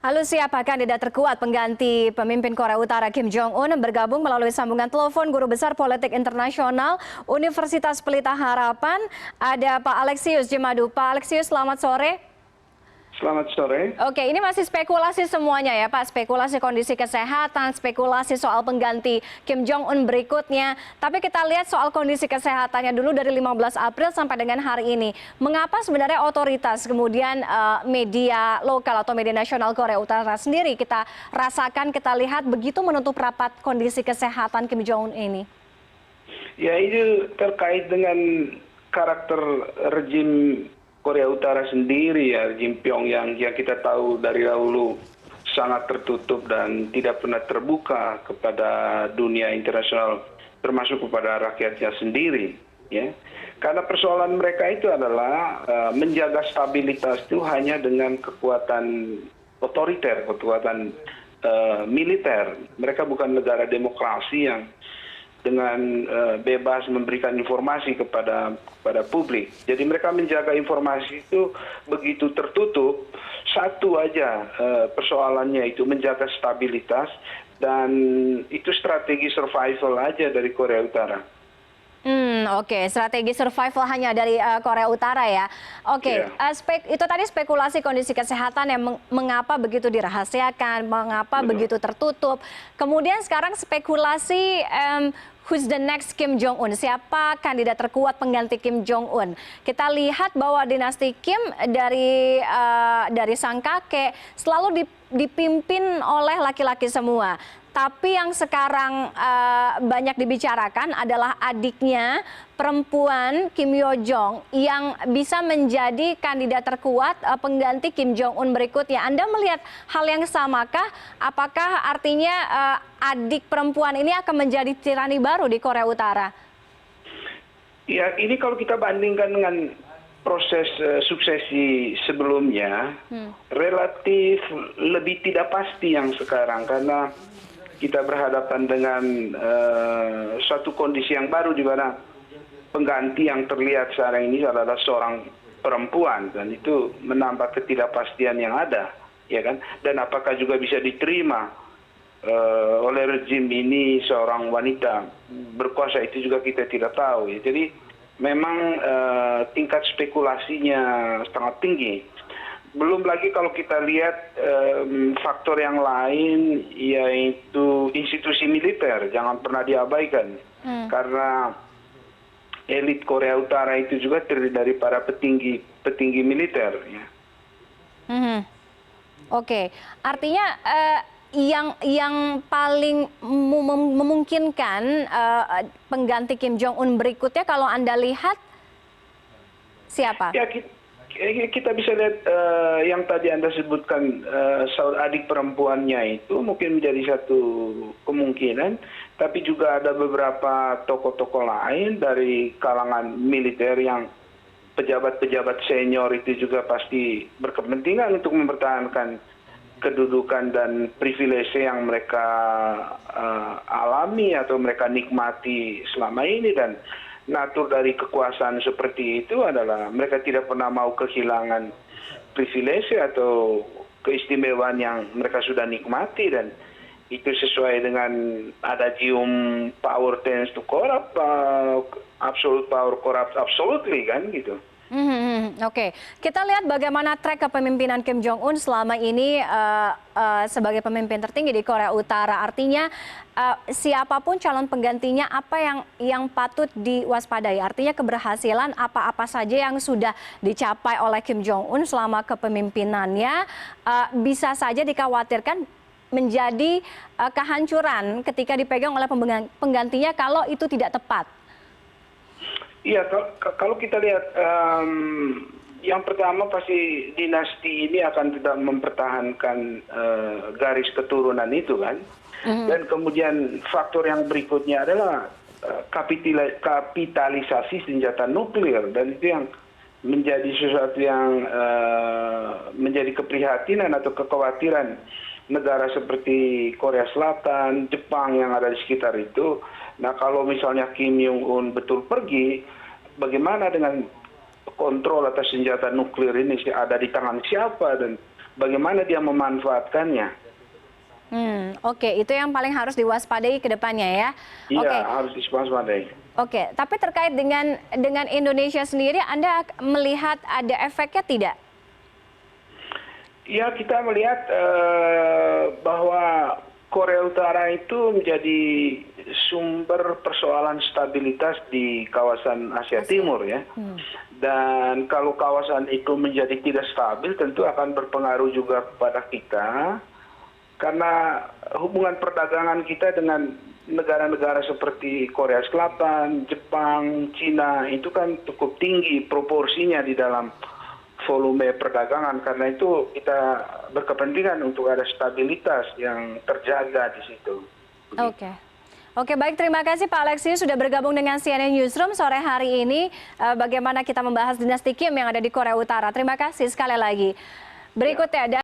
Lalu siapa kandidat terkuat pengganti pemimpin Korea Utara Kim Jong-un? Bergabung melalui sambungan telepon Guru Besar Politik Internasional Universitas Pelita Harapan, ada Pak Alexius Jemadu. Pak Alexius, selamat sore. Selamat sore. Oke, ini masih spekulasi semuanya ya Pak, spekulasi kondisi kesehatan, spekulasi soal pengganti Kim Jong-un berikutnya. Tapi kita lihat soal kondisi kesehatannya dulu dari 15 April sampai dengan hari ini. Mengapa sebenarnya otoritas, kemudian media lokal atau media nasional Korea Utara sendiri kita rasakan, kita lihat begitu menutup rapat kondisi kesehatan Kim Jong-un ini? Ya, itu terkait dengan karakter rejim Korea Utara sendiri, ya, rejim Pyongyang yang kita tahu dari dahulu sangat tertutup dan tidak pernah terbuka kepada dunia internasional, termasuk kepada rakyatnya sendiri. Ya. Karena persoalan mereka itu adalah menjaga stabilitas itu hanya dengan kekuatan otoriter, kekuatan militer. Mereka bukan negara demokrasi yang dengan bebas memberikan informasi kepada publik. Jadi mereka menjaga informasi itu begitu tertutup. Satu aja persoalannya itu menjaga stabilitas, dan itu strategi survival aja dari Korea Utara. Oke, strategi survival hanya dari Korea Utara ya. Oke, itu tadi spekulasi kondisi kesehatan yang mengapa begitu dirahasiakan, mengapa begitu tertutup. Kemudian sekarang spekulasi who's the next Kim Jong-un? Siapa kandidat terkuat pengganti Kim Jong-un? Kita lihat bahwa dinasti Kim dari sang kakek selalu dipimpin oleh laki-laki semua. Tapi yang sekarang banyak dibicarakan adalah adiknya perempuan Kim Yo Jong yang bisa menjadi kandidat terkuat pengganti Kim Jong-un berikutnya. Anda melihat hal yang samakah? Apakah artinya adik perempuan ini akan menjadi tirani baru di Korea Utara? Ya, ini kalau kita bandingkan dengan proses suksesi sebelumnya, relatif lebih tidak pasti yang sekarang, karena kita berhadapan dengan suatu kondisi yang baru di mana pengganti yang terlihat sekarang ini adalah seorang perempuan, dan itu menambah ketidakpastian yang ada, ya kan? Dan apakah juga bisa diterima oleh rejim ini seorang wanita berkuasa, itu juga kita tidak tahu. Ya. Jadi memang tingkat spekulasinya sangat tinggi. Belum lagi kalau kita lihat faktor yang lain, yaitu institusi militer, jangan pernah diabaikan. Karena elit Korea Utara itu juga terdiri dari para petinggi militer. Ya. Oke, artinya yang paling memungkinkan pengganti Kim Jong-un berikutnya kalau Anda lihat siapa? Ya, kita bisa lihat yang tadi Anda sebutkan, adik perempuannya itu mungkin menjadi satu kemungkinan, tapi juga ada beberapa tokoh-tokoh lain dari kalangan militer yang pejabat-pejabat senior itu juga pasti berkepentingan untuk mempertahankan kedudukan dan privilege yang mereka alami atau mereka nikmati selama ini. Dan natur dari kekuasaan seperti itu adalah mereka tidak pernah mau kehilangan privilege atau keistimewaan yang mereka sudah nikmati, dan itu sesuai dengan adagium power tends to corrupt, absolute power corrupts absolutely, kan gitu. Oke, kita lihat bagaimana track kepemimpinan Kim Jong-un selama ini sebagai pemimpin tertinggi di Korea Utara. Artinya siapapun calon penggantinya, apa yang patut diwaspadai? Artinya keberhasilan apa-apa saja yang sudah dicapai oleh Kim Jong-un selama kepemimpinannya bisa saja dikhawatirkan menjadi kehancuran ketika dipegang oleh penggantinya kalau itu tidak tepat. Iya, kalau kita lihat, yang pertama pasti dinasti ini akan tetap mempertahankan garis keturunan itu, kan. Dan kemudian faktor yang berikutnya adalah kapitalisasi senjata nuklir, dan itu yang menjadi sesuatu yang menjadi keprihatinan atau kekhawatiran negara seperti Korea Selatan, Jepang yang ada di sekitar itu. Nah, kalau misalnya Kim Jong-un betul pergi, bagaimana dengan kontrol atas senjata nuklir ini ada di tangan siapa, dan bagaimana dia memanfaatkannya. Oke, itu yang paling harus diwaspadai ke depannya ya. Iya, harus diwaspadai. Oke, tapi terkait dengan Indonesia sendiri, Anda melihat ada efeknya tidak? Ya, kita melihat bahwa Korea Utara itu menjadi sumber persoalan stabilitas di kawasan Asia Timur ya. Dan kalau kawasan itu menjadi tidak stabil, tentu akan berpengaruh juga kepada kita. Karena hubungan perdagangan kita dengan negara-negara seperti Korea Selatan, Jepang, Cina itu kan cukup tinggi proporsinya di dalam volume perdagangan. Karena itu kita berkepentingan untuk ada stabilitas yang terjaga di situ. Oke, baik, terima kasih Pak Alexius sudah bergabung dengan CNN Newsroom sore hari ini. Bagaimana kita membahas dinasti Kim yang ada di Korea Utara. Terima kasih sekali lagi. Berikutnya ada